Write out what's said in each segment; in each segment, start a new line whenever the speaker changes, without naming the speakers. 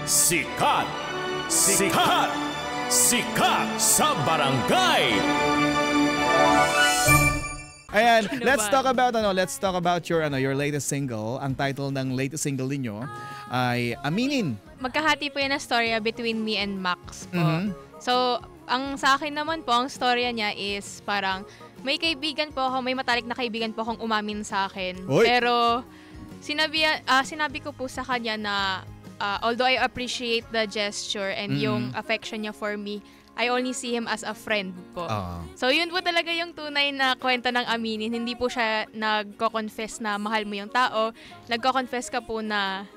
Sikat! Sikat! Sikat sa barangay!
Ayan, let's talk about your latest single. Ang title ng latest single ninyo ay Aminin.
Magkahati po yan na storya between me and Max po.
Mhm.
So, ang sa akin naman po, ang storya niya is parang may kaibigan po ako, may matalik na kaibigan po akong umamin sa akin.
Oy!
Pero sinabi ko po sa kanya na although I appreciate the gesture and yung affection niya for me, I only see him as a friend po. So yun po talaga yung tunay na kwento ng aminin. Hindi po siya nagko-confess na mahal mo yung tao. Nagko-confess ka po na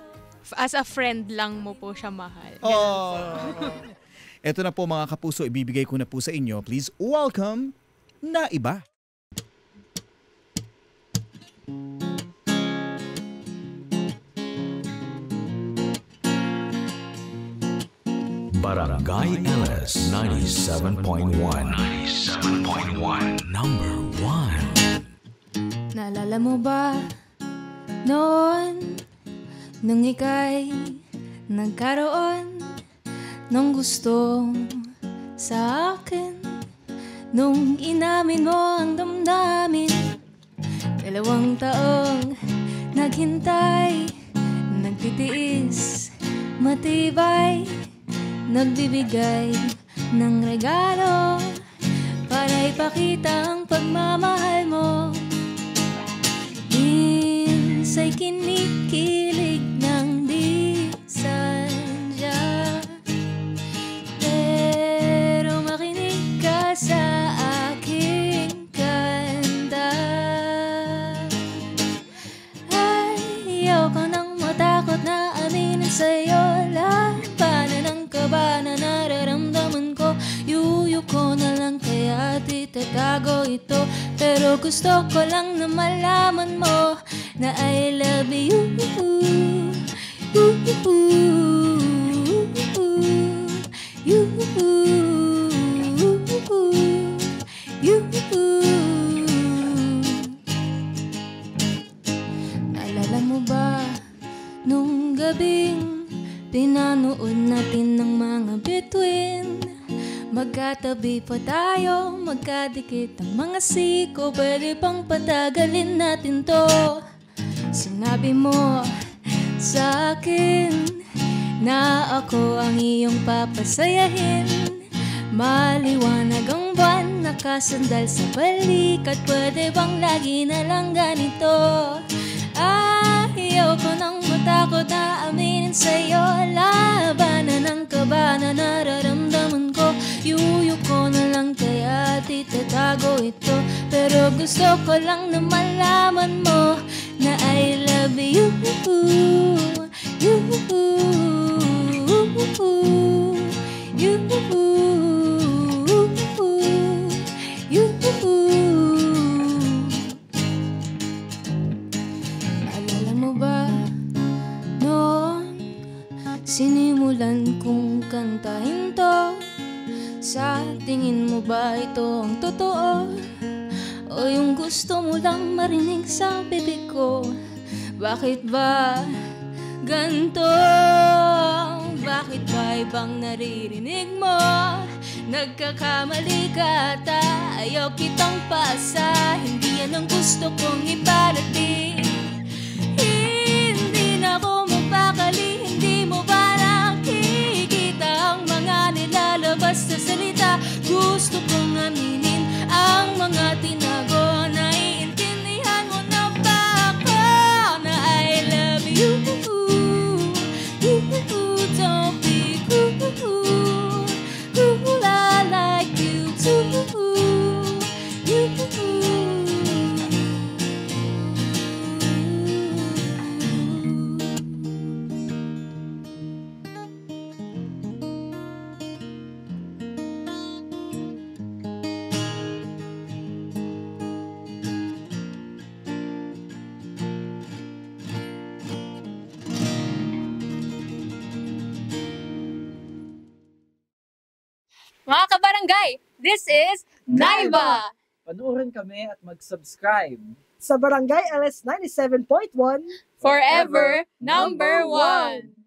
as a friend lang mo po siya mahal.
Ito na po mga kapuso, ibibigay ko na po sa inyo. Please welcome Naiba.
Barangay LS 97.1 Number 1.
Naalala mo ba noon nung ika'y nagkaroon ng gusto sa akin, nung inamin mo ang damdamin? 2 taong naghintay, nagtitiis, matibay, nagbibigay ng regalo para ipakita ang pagmamahal mo. Minsa'y kinikilig ng di sadya, pero makinig ka sa aking kanta. Ayaw ko nang matakot na aminin sa'yo labanan ng kaba na nararamdaman ko. Yuyo ko na lang kaya itatago ito, pero gusto ko lang na malaman mo na I love you. Naalala mo ba nung gabing pinanood natin ng mga bituin? Magkatabi pa tayo, magkadikit ang mga siko, pwede pang patagalin natin to. Sinabi mo sa akin na ako ang iyong papasayahin. Maliwanag ang buwan, nakasandal sa balikat, pwede bang lagi na lang ganito? Ayaw ko nang matakot na aminin sa'yo labanan ng kaba na nararamdaman ko. Yuyo ko na lang kaya itatago ito, pero gusto ko lang na malaman mo na I love you. Naalala mo ba noon sinimulan kong kantahin to? Sa tingin mo ba ito ang totoo, o yung gusto mo lang marinig sa bibig ko? Bakit ba ganito? Bakit ba ibang naririnig mo? Nagkakamali ka ata, ayaw kitang pasa. Hindi yan ang gusto kong iparating. Hindi na ako mapakali, hindi mo ba nakikita ang mga nilalabas sa salita? Gusto kong aminin ang mga tinago. Naiintindihan mo na ba ako na I love you? Don't be cool, I like you too.
Mga kabarangay, this is Naiba!
Panoorin kami at mag-subscribe
sa Barangay LS 97.1
Forever number 1!